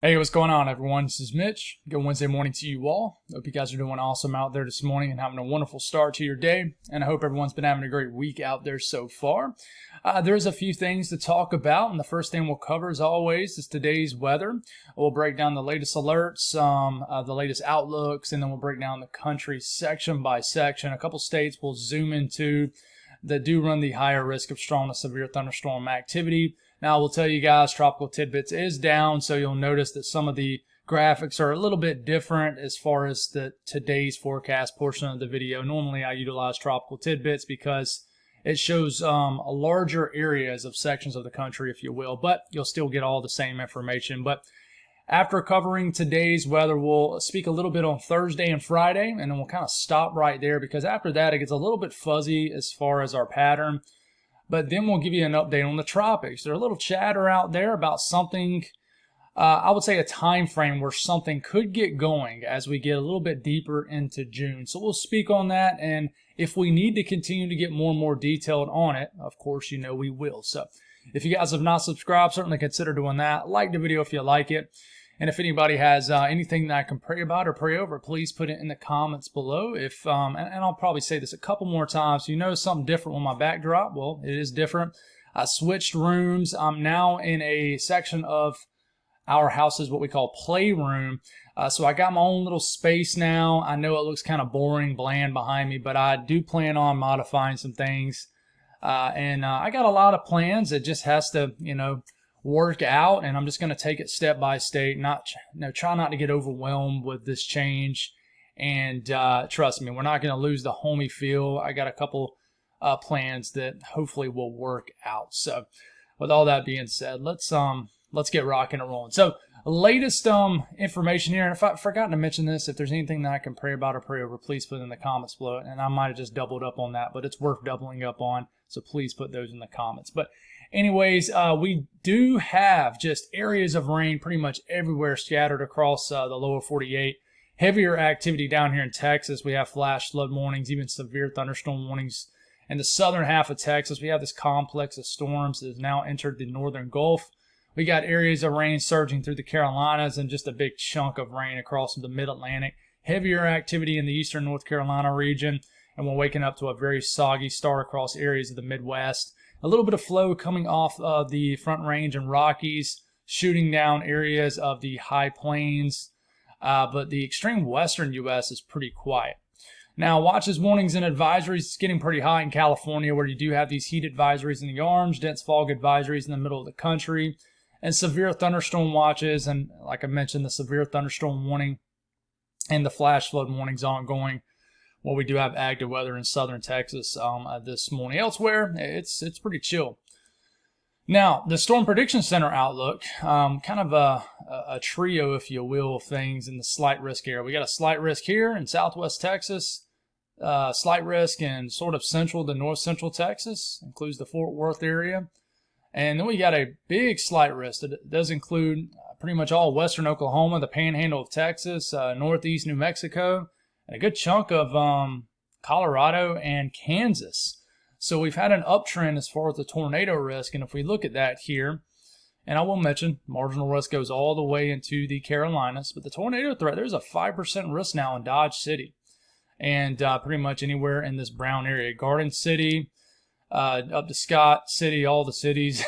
Hey, what's going on, everyone? This is Mitch. Good Wednesday morning to you all. Hope you guys are doing awesome out there this morning and having a wonderful start to your day. And I hope everyone's been having a great week out there so far. There's a few things to talk about, and the first thing we'll cover, as always, is today's weather. We'll break down the latest alerts, the latest outlooks, and then we'll break down the country section by section. A couple states we'll zoom into that do run the higher risk of strong to severe thunderstorm activity. Now, I will tell you guys, Tropical Tidbits is down, so you'll notice that some of the graphics are a little bit different as far as the today's forecast portion of the video. Normally, I utilize Tropical Tidbits because it shows larger areas of sections of the country, if you will, but you'll still get all the same information. But after covering today's weather, we'll speak a little bit on Thursday and Friday, and then we'll kind of stop right there because after that, it gets a little bit fuzzy as far as our pattern. But then we'll give you an update on the tropics. There's a little chatter out there about something, I would say a time frame where something could get going as we get a little bit deeper into June. So we'll speak on that, and if we need to continue to get more and more detailed on it, of course, you know we will. So if you guys have not subscribed, certainly consider doing that. Like the video if you like it. And if anybody has anything that I can pray about or pray over, please put it in the comments below. If and I'll probably say this a couple more times. You notice something different with my backdrop? Well, it is different. I switched rooms. I'm now in a section of our house's what we call playroom. So I got my own little space now. I know it looks kind of boring, bland behind me, but I do plan on modifying some things. I got a lot of plans. It just has to, work out, and I'm just going to take it step by step. Try not to get overwhelmed with this change. And trust me, we're not going to lose the homey feel. I got a couple plans that hopefully will work out. So, with all that being said, let's get rocking and rolling. So, latest information here. And if I forgot to mention this, if there's anything that I can pray about or pray over, please put it in the comments below. And I might have just doubled up on that, but it's worth doubling up on. So please put those in the comments. But anyways, we do have just areas of rain pretty much everywhere scattered across the lower 48. Heavier activity down here in Texas. We have flash flood warnings, even severe thunderstorm warnings. In the southern half of Texas, we have this complex of storms that has now entered the northern Gulf. We got areas of rain surging through the Carolinas and just a big chunk of rain across the mid-Atlantic. Heavier activity in the eastern North Carolina region. And we're waking up to a very soggy start across areas of the Midwest. A little bit of flow coming off of the Front Range and Rockies, shooting down areas of the high plains. But the extreme western U.S. is pretty quiet. Now, watches, warnings, and advisories. It's getting pretty hot in California, where you do have these heat advisories in the orange, dense fog advisories in the middle of the country, and severe thunderstorm watches. And like I mentioned, the severe thunderstorm warning and the flash flood warnings ongoing. Well, we do have active weather in southern Texas this morning. Elsewhere, it's pretty chill. Now, the Storm Prediction Center outlook, kind of a trio, if you will, of things in the slight risk area. We got a slight risk here in southwest Texas, slight risk in sort of central to north central Texas, includes the Fort Worth area. And then we got a big slight risk that does include pretty much all western Oklahoma, the panhandle of Texas, northeast New Mexico, and a good chunk of Colorado and Kansas. So we've had an uptrend as far as the tornado risk. And if we look at that here, and I will mention, marginal risk goes all the way into the Carolinas. But the tornado threat, there's a 5% risk now in Dodge City. And pretty much anywhere in this brown area. Garden City, up to Scott City, all the cities.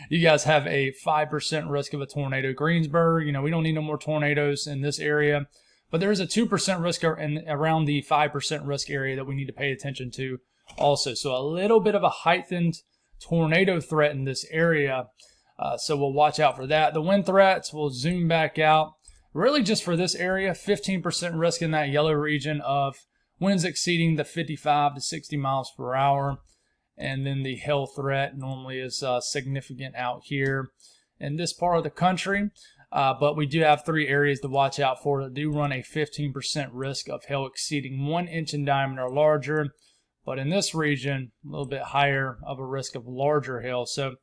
You guys have a 5% risk of a tornado. Greensburg, we don't need no more tornadoes in this area. But there is a 2% risk around the 5% risk area that we need to pay attention to also. So a little bit of a heightened tornado threat in this area. So we'll watch out for that. The wind threats, we'll zoom back out. Really just for this area, 15% risk in that yellow region of winds exceeding the 55 to 60 miles per hour. And then the hail threat normally is significant out here in this part of the country. But we do have 3 areas to watch out for that do run a 15% risk of hail exceeding 1 inch in diameter or larger. But in this region, a little bit higher of a risk of larger hail. So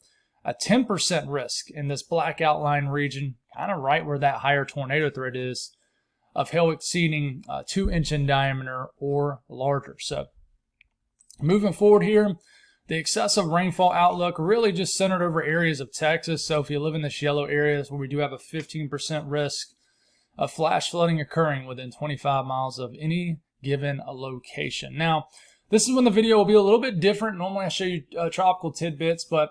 a 10% risk in this black outline region, kind of right where that higher tornado threat is, of hail exceeding 2 inch in diameter or larger. So moving forward here, The excessive rainfall outlook really just centered over areas of Texas. So if you live in this yellow area, that's where we do have a 15% risk of flash flooding occurring within 25 miles of any given location. Now, this is when the video will be a little bit different. Normally I show you tropical tidbits, but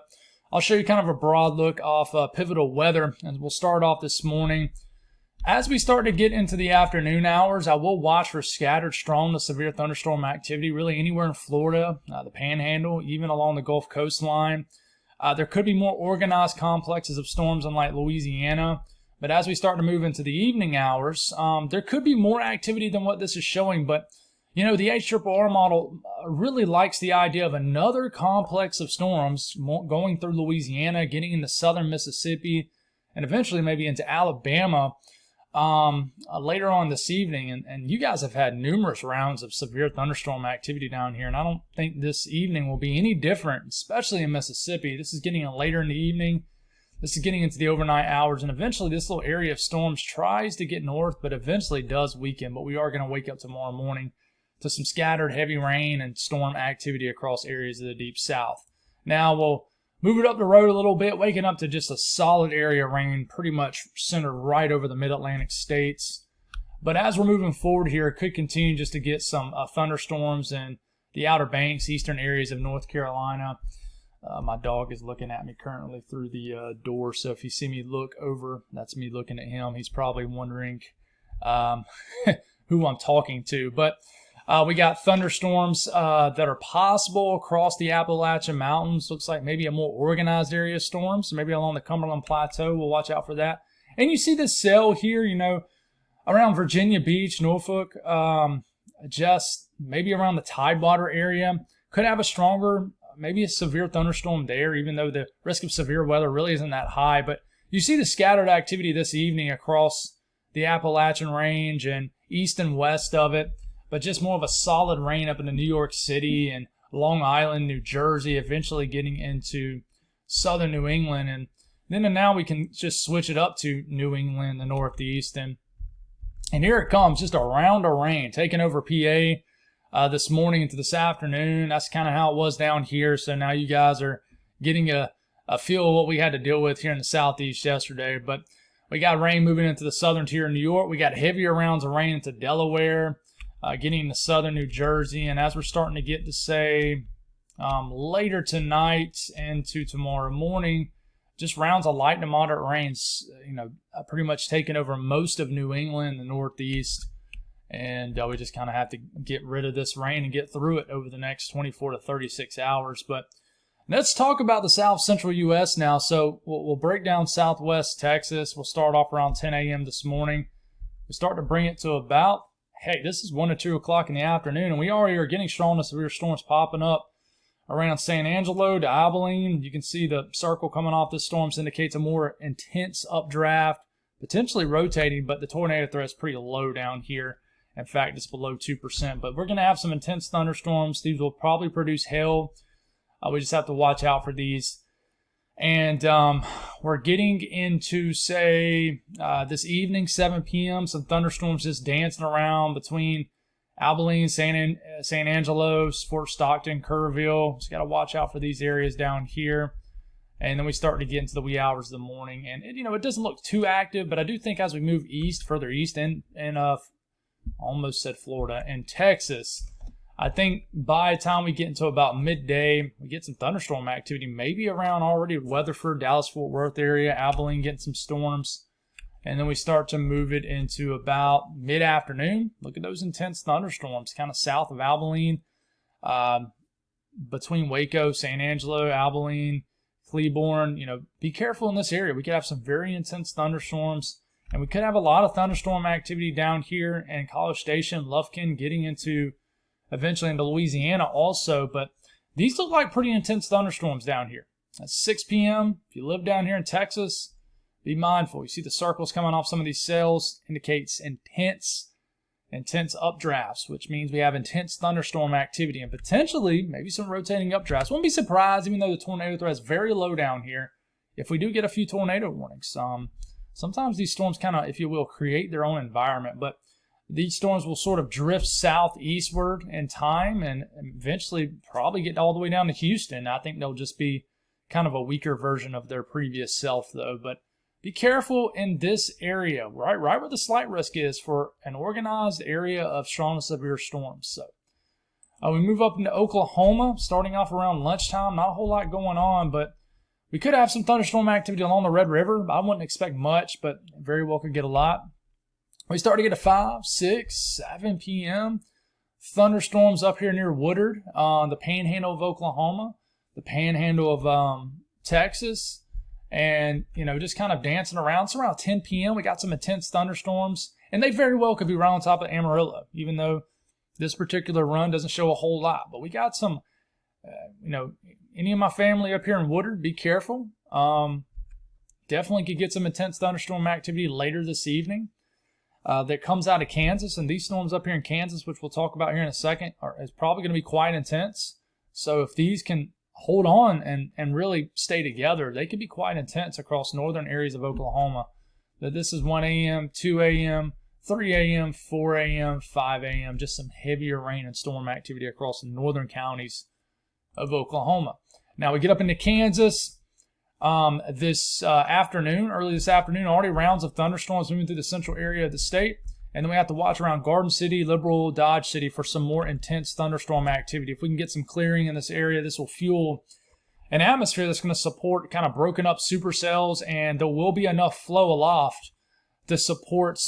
I'll show you kind of a broad look off pivotal weather. And we'll start off this morning. As we start to get into the afternoon hours, I will watch for scattered strong to severe thunderstorm activity, really anywhere in Florida, the Panhandle, even along the Gulf coastline. There could be more organized complexes of storms in like Louisiana. But as we start to move into the evening hours, there could be more activity than what this is showing. But, you know, the HRRR model really likes the idea of another complex of storms going through Louisiana, getting into southern Mississippi, and eventually maybe into Alabama later on this evening. And you guys have had numerous rounds of severe thunderstorm activity down here, and I don't think this evening will be any different, especially in Mississippi. This is getting later in the evening. This is getting into the overnight hours, and eventually this little area of storms tries to get north, but eventually does weaken. But we are going to wake up tomorrow morning to some scattered heavy rain and storm activity across areas of the deep south. Now we'll move it up the road a little bit, waking up to just a solid area of rain, pretty much centered right over the mid-Atlantic states. But as we're moving forward here, it could continue just to get some thunderstorms in the Outer Banks, eastern areas of North Carolina. My dog is looking at me currently through the door, so if you see me look over, that's me looking at him. He's probably wondering who I'm talking to. But we got thunderstorms that are possible across the Appalachian Mountains. Looks like maybe a more organized area of storms, maybe along the Cumberland Plateau. We'll watch out for that. And you see this cell here, you know, around Virginia Beach, Norfolk, just maybe around the Tidewater area. Could have a stronger, maybe a severe thunderstorm there, even though the risk of severe weather really isn't that high. But you see the scattered activity this evening across the Appalachian Range and east and west of it. But just more of a solid rain up into New York City and Long Island, New Jersey, eventually getting into southern New England. And then and now we can just switch it up to New England, the Northeast. And here it comes, just a round of rain taking over PA this morning into this afternoon. That's kind of how it was down here. So now you guys are getting a feel of what we had to deal with here in the Southeast yesterday. But we got rain moving into the southern tier of New York. We got heavier rounds of rain into Delaware. Getting to southern New Jersey, and as we're starting to get to, say, later tonight into tomorrow morning, just rounds of light to moderate rains, you know, pretty much taking over most of New England, the Northeast, and we just kind of have to get rid of this rain and get through it over the next 24 to 36 hours. But let's talk about the south central U.S. now. So we'll break down southwest Texas. We'll start off around 10 a.m. this morning. We start to bring it to about, hey, this is 1 to 2 o'clock in the afternoon, and we already are getting strong to severe storms popping up around San Angelo to Abilene. You can see the circle coming off this storm indicates a more intense updraft, potentially rotating, but the tornado threat is pretty low down here. In fact, it's below 2%. But we're going to have some intense thunderstorms. These will probably produce hail. We just have to watch out for these. And we're getting into, say, this evening, 7 p.m., some thunderstorms just dancing around between Abilene, San Angelo, Fort Stockton, Kerrville. Just got to watch out for these areas down here. And then we start to get into the wee hours of the morning. And, you know, it doesn't look too active, but I do think as we move east, further east, and almost said Florida, and Texas, I think by the time we get into about midday, we get some thunderstorm activity, maybe around already Weatherford, Dallas-Fort Worth area, Abilene getting some storms. And then we start to move it into about mid-afternoon. Look at those intense thunderstorms kind of south of Abilene, between Waco, San Angelo, Abilene, Cleburne. You know, be careful in this area. We could have some very intense thunderstorms. And we could have a lot of thunderstorm activity down here in College Station, Lufkin, getting into eventually into Louisiana also. But these look like pretty intense thunderstorms down here. At 6 p.m., if you live down here in Texas, be mindful. You see the circles coming off some of these cells, indicates intense updrafts, which means we have intense thunderstorm activity and potentially maybe some rotating updrafts. Wouldn't be surprised, even though the tornado threat is very low down here, if we do get a few tornado warnings. Sometimes these storms kind of, if you will, create their own environment. But These storms will sort of drift southeastward in time and eventually probably get all the way down to Houston. I think they'll just be kind of a weaker version of their previous self, though. But be careful in this area, right where the slight risk is for an organized area of strong to severe storms. So we move up into Oklahoma, starting off around lunchtime. Not a whole lot going on, but we could have some thunderstorm activity along the Red River. I wouldn't expect much, but very well could get a lot. We start to get a 5, 6, 7 p.m. thunderstorms up here near Woodard, the panhandle of Oklahoma, the panhandle of Texas, and, just kind of dancing around. It's around 10 p.m. We got some intense thunderstorms, and they very well could be right on top of Amarillo, even though this particular run doesn't show a whole lot. But we got some, any of my family up here in Woodard, be careful. Definitely could get some intense thunderstorm activity later this evening. That comes out of Kansas, and these storms up here in Kansas, which we'll talk about here in a second, is probably going to be quite intense. So if these can hold on and really stay together, they could be quite intense across northern areas of Oklahoma. That this is 1 a.m., 2 a.m., 3 a.m., 4 a.m., 5 a.m., just some heavier rain and storm activity across the northern counties of Oklahoma. Now we get up into Kansas. Early this afternoon, already rounds of thunderstorms moving through the central area of the state. And then we have to watch around Garden City, Liberal, Dodge City for some more intense thunderstorm activity. If we can get some clearing in this area, this will fuel an atmosphere that's going to support kind of broken up supercells, and there will be enough flow aloft to support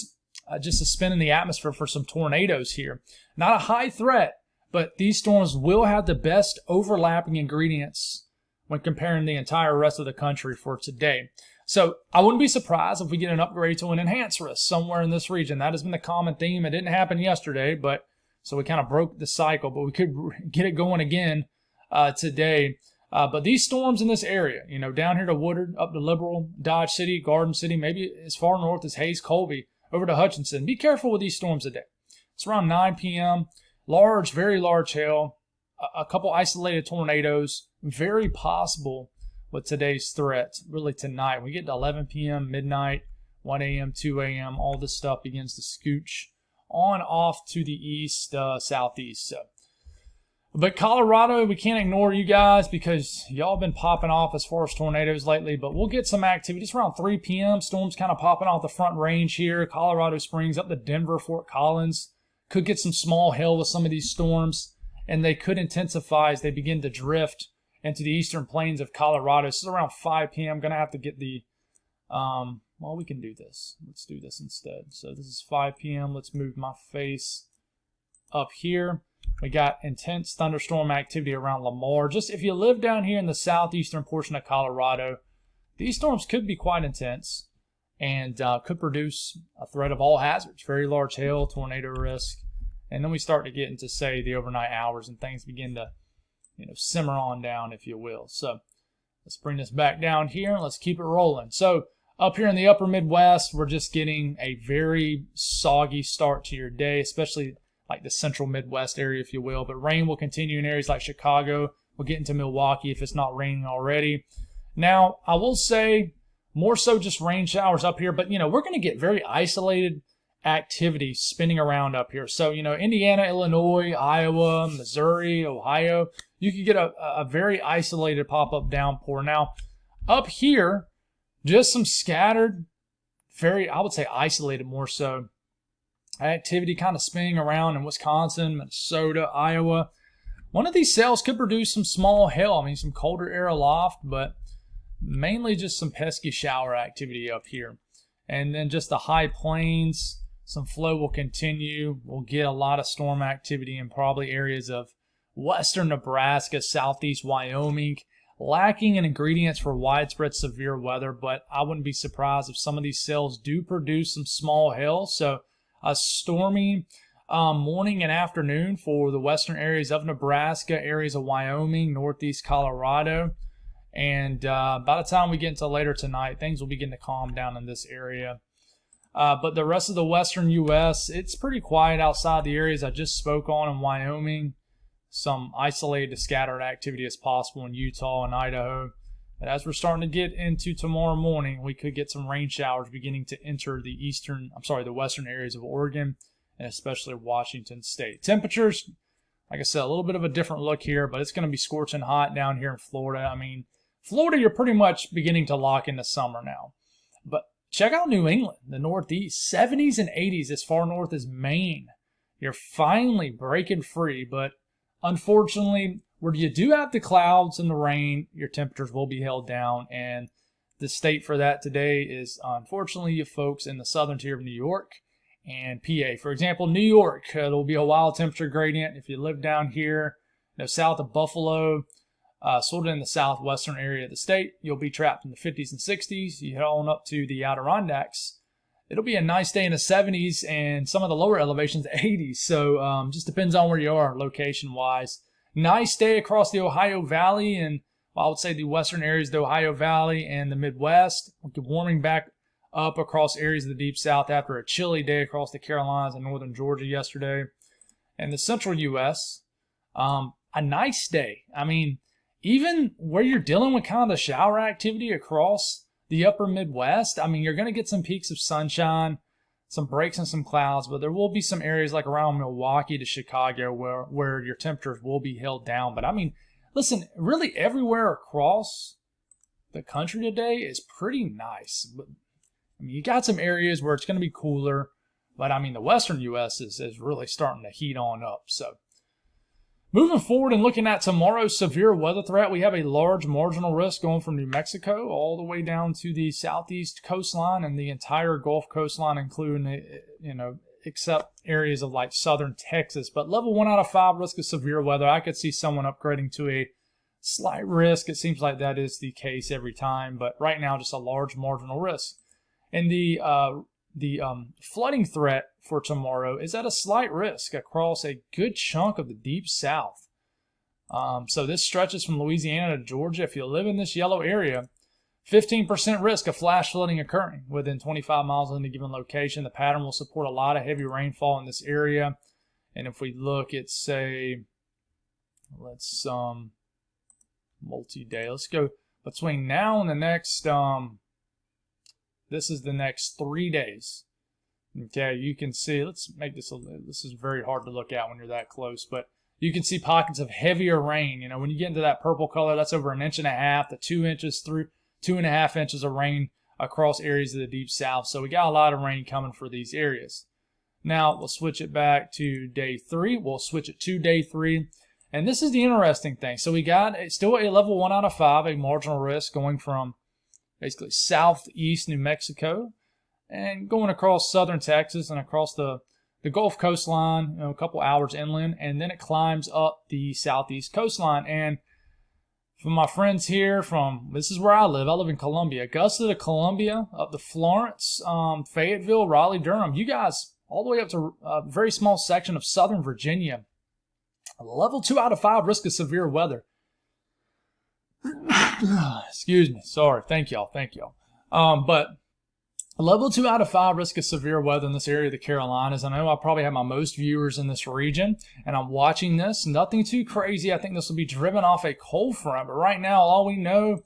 just a spin in the atmosphere for some tornadoes here. Not a high threat, but these storms will have the best overlapping ingredients when comparing the entire rest of the country for today. So I wouldn't be surprised if we get an upgrade to an enhanced risk somewhere in this region. That has been the common theme. It didn't happen yesterday, but so we kind of broke the cycle, but we could get it going again today. But these storms in this area, down here to Woodard, up to Liberal, Dodge City, Garden City, maybe as far north as Hayes, Colby, over to Hutchinson. Be careful with these storms today. It's around 9 p.m. Large, very large hail, a couple isolated tornadoes, very possible with today's threat, really tonight. We get to 11 p.m., midnight, 1 a.m., 2 a.m., all this stuff begins to scooch on off to the east, southeast. So, but Colorado, we can't ignore you guys because y'all been popping off as far as tornadoes lately, but we'll get some activity. It's around 3 p.m., storms kind of popping off the front range here. Colorado Springs up to Denver, Fort Collins. Could get some small hail with some of these storms, and they could intensify as they begin to drift into the eastern plains of Colorado. This is around 5 p.m. I'm going to have to get the, well, we can do this. Let's do this instead. So this is 5 p.m. Let's move my face up here. We got intense thunderstorm activity around Lamar. Just if you live down here in the southeastern portion of Colorado, these storms could be quite intense and could produce a threat of all hazards. Very large hail, tornado risk. And then we start to get into, say, the overnight hours and things begin to simmer on down, if you will. So let's bring this back down here and let's keep it rolling. So up here in the upper Midwest, we're just getting a very soggy start to your day, especially like the central Midwest area, if you will. But rain will continue in areas like Chicago. We'll get into Milwaukee if it's not raining already. Now, I will say more so just rain showers up here, but we're going to get very isolated activity spinning around up here. So, Indiana, Illinois, Iowa, Missouri, Ohio, you could get a very isolated pop-up downpour. Now, up here, just some scattered, I would say isolated more so, activity kind of spinning around in Wisconsin, Minnesota, Iowa. One of these cells could produce some small hail. I mean, some colder air aloft, but mainly just some pesky shower activity up here. And then just the high plains, some flow will continue. We'll get a lot of storm activity in probably areas of western Nebraska, southeast Wyoming, lacking in ingredients for widespread severe weather, but I wouldn't be surprised if some of these cells do produce some small hail. So a stormy morning and afternoon for the western areas of Nebraska, areas of Wyoming, northeast Colorado. And by the time we get into later tonight, things will begin to calm down in this area. But the rest of the western U.S., it's pretty quiet outside the areas I just spoke on in Wyoming. Some isolated to scattered activity is possible in Utah and Idaho. But as we're starting to get into tomorrow morning, we could get some rain showers beginning to enter the western areas of Oregon and especially Washington State. Temperatures, like I said, a little bit of a different look here, but it's going to be scorching hot down here in Florida. I mean, Florida, you're pretty much beginning to lock into summer now. But check out New England, the Northeast, 70s and 80s as far north as Maine. You're finally breaking free, but unfortunately, where you do have the clouds and the rain, your temperatures will be held down. And the state for that today is, unfortunately, you folks in the southern tier of New York and PA. For example, New York, there'll be a wild temperature gradient. If you live down here, south of Buffalo, sort of in the southwestern area of the state, you'll be trapped in the 50s and 60s. You head on up to the Adirondacks, it'll be a nice day in the 70s, and some of the lower elevations, 80s. So just depends on where you are location-wise. Nice day across the Ohio Valley, and I would say the western areas of the Ohio Valley and the Midwest. We'll get warming back up across areas of the Deep South after a chilly day across the Carolinas and northern Georgia yesterday. And the central U.S., a nice day. I mean, even where you're dealing with kind of the shower activity across the upper Midwest, I mean, you're going to get some peaks of sunshine, some breaks and some clouds, but there will be some areas like around Milwaukee to Chicago where your temperatures will be held down. But I mean, listen, really everywhere across the country today is pretty nice. But, I mean, you got some areas where it's going to be cooler, but I mean, the western U.S. is really starting to heat on up. So moving forward and looking at tomorrow's severe weather threat, we have a large marginal risk going from New Mexico all the way down to the southeast coastline and the entire Gulf coastline, including, except areas of like southern Texas. But level 1 out of 5 risk of severe weather, I could see someone upgrading to a slight risk. It seems like that is the case every time, but right now just a large marginal risk. And the flooding threat for tomorrow is at a slight risk across a good chunk of the Deep South. So this stretches from Louisiana to Georgia. If you live in this yellow area, 15% risk of flash flooding occurring within 25 miles of any given location. The pattern will support a lot of heavy rainfall in this area. And if we look at, say, let's multi-day. Let's go between now and the next, this is the next 3 days. Okay, you can see, let's make this, this is very hard to look at when you're that close, but you can see pockets of heavier rain. You know, when you get into that purple color, that's over 1.5 inches to 2 inches through 2.5 inches of rain across areas of the Deep South. So we got a lot of rain coming for these areas. Now we'll switch it back to day 3. We'll switch it to day 3. And this is the interesting thing. So we got still a level 1 out of 5, a marginal risk going from basically southeast New Mexico and going across southern Texas and across the Gulf coastline, a couple hours inland, and then it climbs up the southeast coastline. And for my friends here this is where I live in Columbia, Augusta to Columbia, up to Florence, Fayetteville, Raleigh, Durham, you guys, all the way up to a very small section of southern Virginia, a level 2 out of 5 risk of severe weather. Excuse me. Sorry. Thank y'all. But a level 2 out of 5 risk of severe weather in this area of the Carolinas. I know I probably have my most viewers in this region, and I'm watching this. Nothing too crazy. I think this will be driven off a cold front. But right now, all we know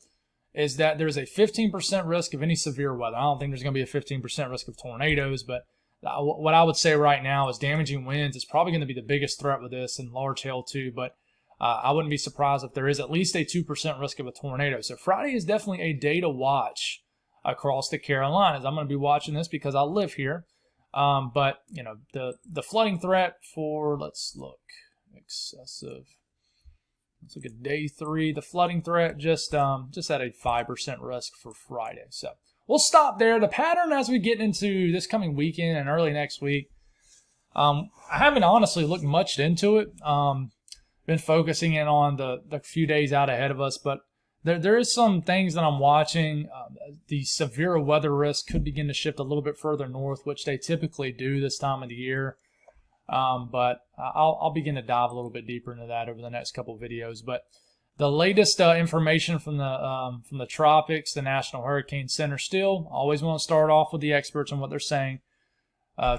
is that there's a 15% risk of any severe weather. I don't think there's going to be a 15% risk of tornadoes, but what I would say right now is damaging winds is probably going to be the biggest threat with this, and large hail too. But I wouldn't be surprised if there is at least a 2% risk of a tornado. So Friday is definitely a day to watch across the Carolinas. I'm going to be watching this because I live here. But, the flooding threat for, let's look, excessive. Let's look at day 3. The flooding threat just at a 5% risk for Friday. So we'll stop there. The pattern as we get into this coming weekend and early next week, I haven't honestly looked much into it. Been focusing in on the few days out ahead of us, but there is some things that I'm watching. The severe weather risk could begin to shift a little bit further north, which they typically do this time of the year. But I'll begin to dive a little bit deeper into that over the next couple of videos. But the latest information from the Tropics, the National Hurricane Center, still always want to start off with the experts and what they're saying.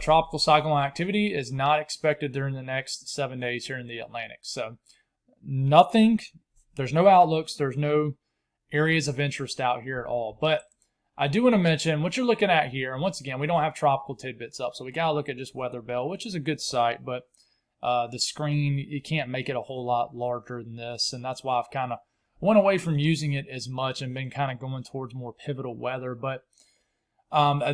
Tropical cyclone activity is not expected during the next 7 days here in the Atlantic. So nothing, there's no outlooks, there's no areas of interest out here at all. But I do want to mention what you're looking at here. And once again, we don't have tropical tidbits up, so we got to look at just Weather Bell, which is a good site, but the screen, you can't make it a whole lot larger than this. And that's why I've kind of went away from using it as much and been kind of going towards more pivotal weather. But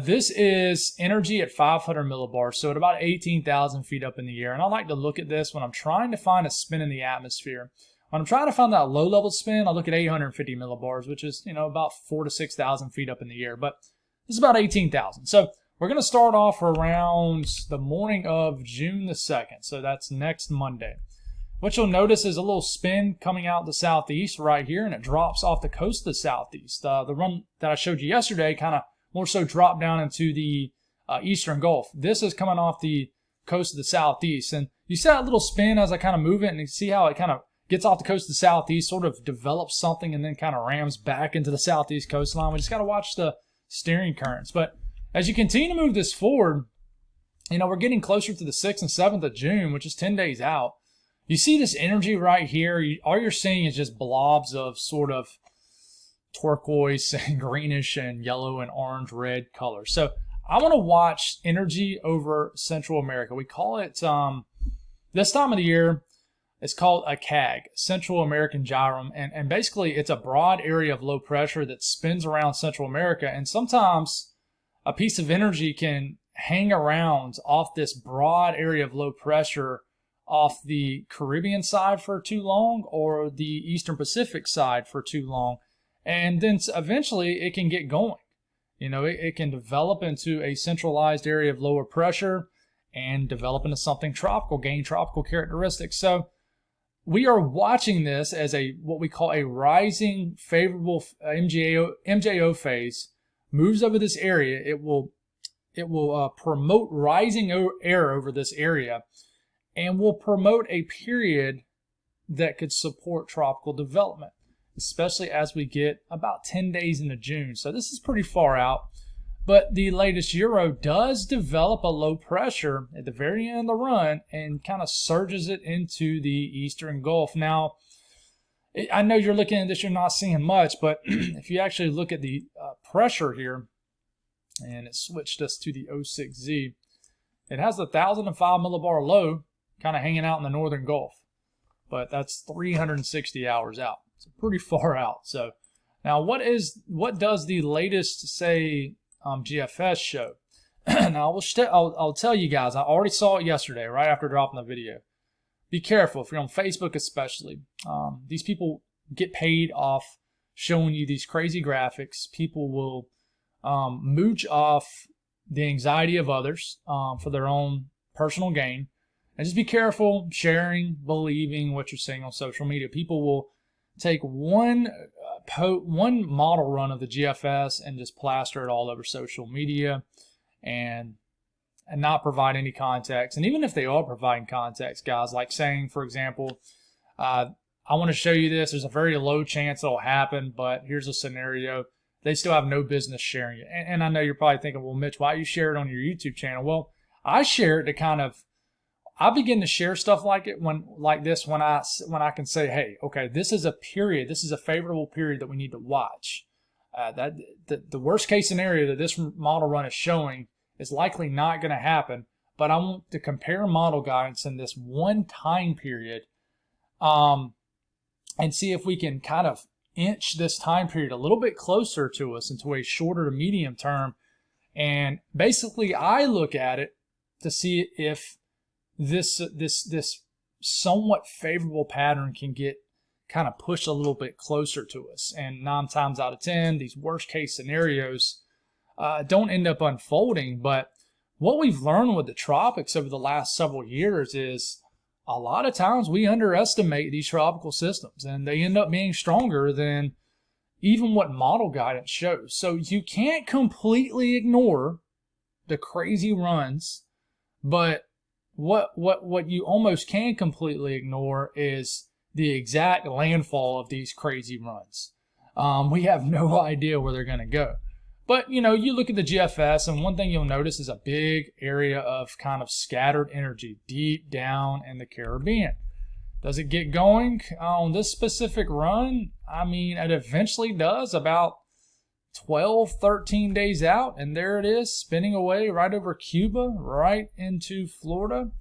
this is energy at 500 millibars, so at about 18,000 feet up in the air. And I like to look at this when I'm trying to find a spin in the atmosphere. When I'm trying to find that low-level spin, I look at 850 millibars, which is, about 4,000 to 6,000 feet up in the air. But this is about 18,000. So we're going to start off around the morning of June the 2nd. So that's next Monday. What you'll notice is a little spin coming out the southeast right here, and it drops off the coast of the southeast. The run that I showed you yesterday kind of more so dropped down into the eastern Gulf. This is coming off the coast of the southeast. And you see that little spin as I kind of move it, and you see how it kind of gets off the coast of the southeast, sort of develops something, and then kind of rams back into the southeast coastline. We just got to watch the steering currents. But as you continue to move this forward, we're getting closer to the 6th and 7th of June, which is 10 days out. You see this energy right here. All you're seeing is just blobs of sort of turquoise and greenish and yellow and orange red color. So I want to watch energy over Central America. We call it, this time of the year, it's called a CAG, Central American Gyrum, and basically it's a broad area of low pressure that spins around Central America, and sometimes a piece of energy can hang around off this broad area of low pressure off the Caribbean side for too long or the Eastern Pacific side for too long, and then eventually it can get going. It can develop into a centralized area of lower pressure and develop into something tropical, gain tropical characteristics. So we are watching this as what we call a rising favorable MJO phase moves over this area. It will promote rising air over this area, and will promote a period that could support tropical development, especially as we get about 10 days into June. So this is pretty far out. But the latest Euro does develop a low pressure at the very end of the run and kind of surges it into the Eastern Gulf. Now, I know you're looking at this, you're not seeing much, but if you actually look at the pressure here, and it switched us to the 06Z, it has a 1,005 millibar low kind of hanging out in the Northern Gulf. But that's 360 hours out. So pretty far out. So now what does the latest, say, GFS show? Now I'll tell you guys, I already saw it yesterday right after dropping the video. Be careful if you're on Facebook, especially. These people get paid off showing you these crazy graphics. People will mooch off the anxiety of others for their own personal gain. And just be careful sharing, believing what you're seeing on social media. People will take one model run of the GFS and just plaster it all over social media and not provide any context. And even if they are providing context, guys, like saying, for example, I want to show you this. There's a very low chance it'll happen, but here's a scenario. They still have no business sharing it. And I know you're probably thinking, well, Mitch, why you share it on your YouTube channel? Well, I share it to I begin to share stuff like this when I can say, hey, okay, this is a period, this is a favorable period that we need to watch. The worst case scenario that this model run is showing is likely not going to happen, but I want to compare model guidance in this one time period, and see if we can kind of inch this time period a little bit closer to us into a shorter to medium term. And basically, I look at it to see if this somewhat favorable pattern can get kind of pushed a little bit closer to us. And 9 times out of 10, these worst case scenarios don't end up unfolding. But what we've learned with the tropics over the last several years is a lot of times we underestimate these tropical systems, and they end up being stronger than even what model guidance shows. So you can't completely ignore the crazy runs, but what you almost can completely ignore is the exact landfall of these crazy runs. We have no idea where they're going to go. But, you look at the GFS, and one thing you'll notice is a big area of kind of scattered energy deep down in the Caribbean. Does it get going on this specific run? I mean, it eventually does about 12, 13 days out, and there it is, spinning away right over Cuba, right into Florida.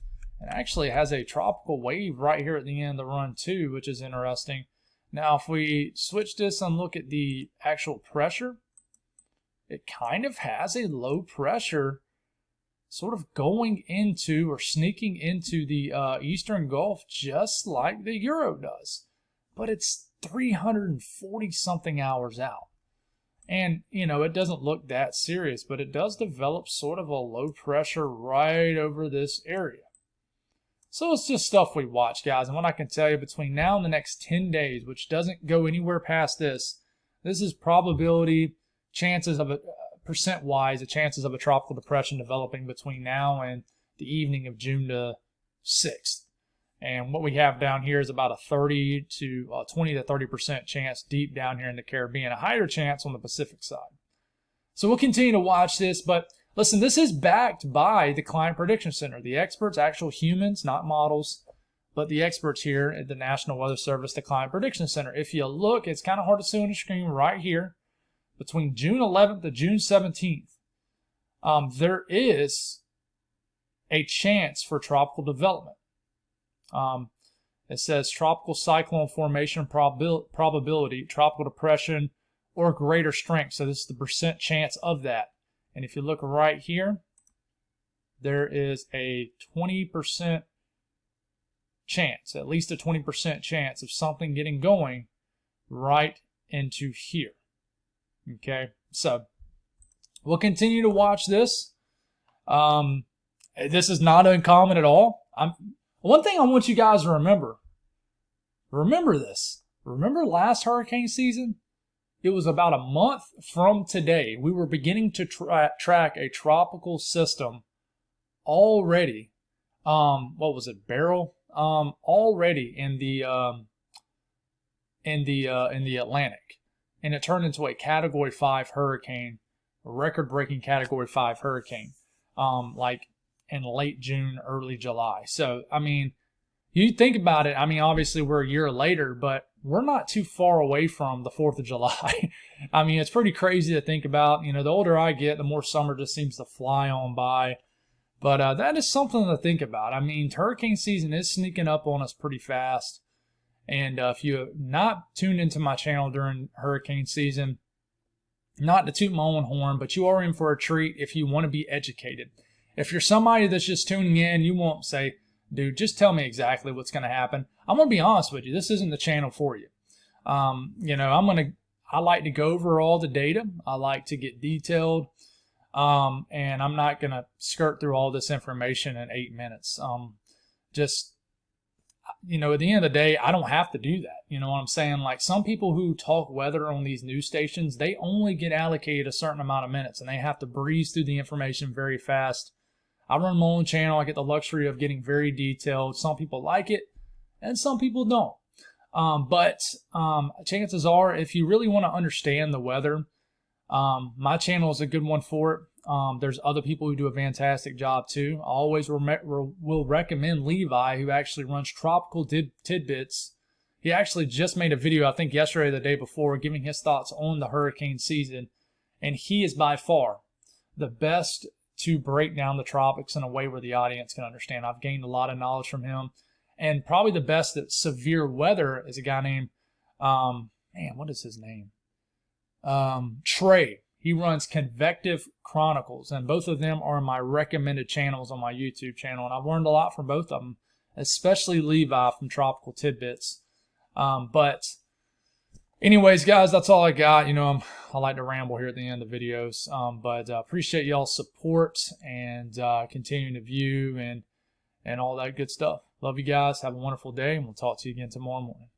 It actually has a tropical wave right here at the end of the run too, which is interesting. Now, if we switch this and look at the actual pressure, it kind of has a low pressure sort of going into or sneaking into the Eastern Gulf just like the Euro does. But it's 340 something hours out. And, you know, it doesn't look that serious, but it does develop sort of a low pressure right over this area. So it's just stuff we watch, guys. And what I can tell you, between now and the next 10 days, which doesn't go anywhere past this, this is probability, chances of percent-wise, the chances of a tropical depression developing between now and the evening of June the 6th. And what we have down here is about a 20 to 30% chance deep down here in the Caribbean, a higher chance on the Pacific side. So we'll continue to watch this, but listen, this is backed by the Climate Prediction Center, the experts, actual humans, not models, but the experts here at the National Weather Service, the Climate Prediction Center. If you look, it's kind of hard to see on the screen right here, between June 11th to June 17th, there is a chance for tropical development. It says tropical cyclone formation probability, tropical depression, or greater strength. So this is the percent chance of that. And if you look right here, there is a 20% chance, at least a 20% chance of something getting going right into here. Okay, so we'll continue to watch this. This is not uncommon at all. One thing I want you guys to remember this. Remember last hurricane season? It was about a month from today. We were beginning to track a tropical system already. What was it? Beryl? Already in the Atlantic. And it turned into a Category 5 hurricane, a record-breaking Category 5 hurricane, like in late June, early July. So, I mean, you think about it, I mean, obviously we're a year later, but we're not too far away from the 4th of July. I mean, it's pretty crazy to think about. You know, the older I get, the more summer just seems to fly on by. But that is something to think about. I mean, hurricane season is sneaking up on us pretty fast. And if you have not tuned into my channel during hurricane season, not to toot my own horn, but you are in for a treat if you want to be educated. If you're somebody that's just tuning in, you won't say, dude, just tell me exactly what's going to happen. I'm going to be honest with you. This isn't the channel for you. You know, I like to go over all the data. I like to get detailed. And I'm not going to skirt through all this information in 8 minutes. You know, at the end of the day, I don't have to do that. You know what I'm saying? Like, some people who talk weather on these news stations, they only get allocated a certain amount of minutes and they have to breeze through the information very fast. I run my own channel. I get the luxury of getting very detailed. Some people like it and some people don't. But chances are, if you really want to understand the weather, my channel is a good one for it. There's other people who do a fantastic job too. I always will recommend Levi, who actually runs Tropical Tidbits. He actually just made a video, I think yesterday or the day before, giving his thoughts on the hurricane season. And he is by far the best to break down the tropics in a way where the audience can understand. I've gained a lot of knowledge from him. And probably the best at severe weather is a guy named, what is his name? Trey. He runs Convective Chronicles, and both of them are my recommended channels on my YouTube channel, and I've learned a lot from both of them, especially Levi from Tropical Tidbits. But anyways, guys, that's all I got. You know, I like to ramble here at the end of videos, but appreciate y'all's support and continuing to view and all that good stuff. Love you guys. Have a wonderful day, and we'll talk to you again tomorrow morning.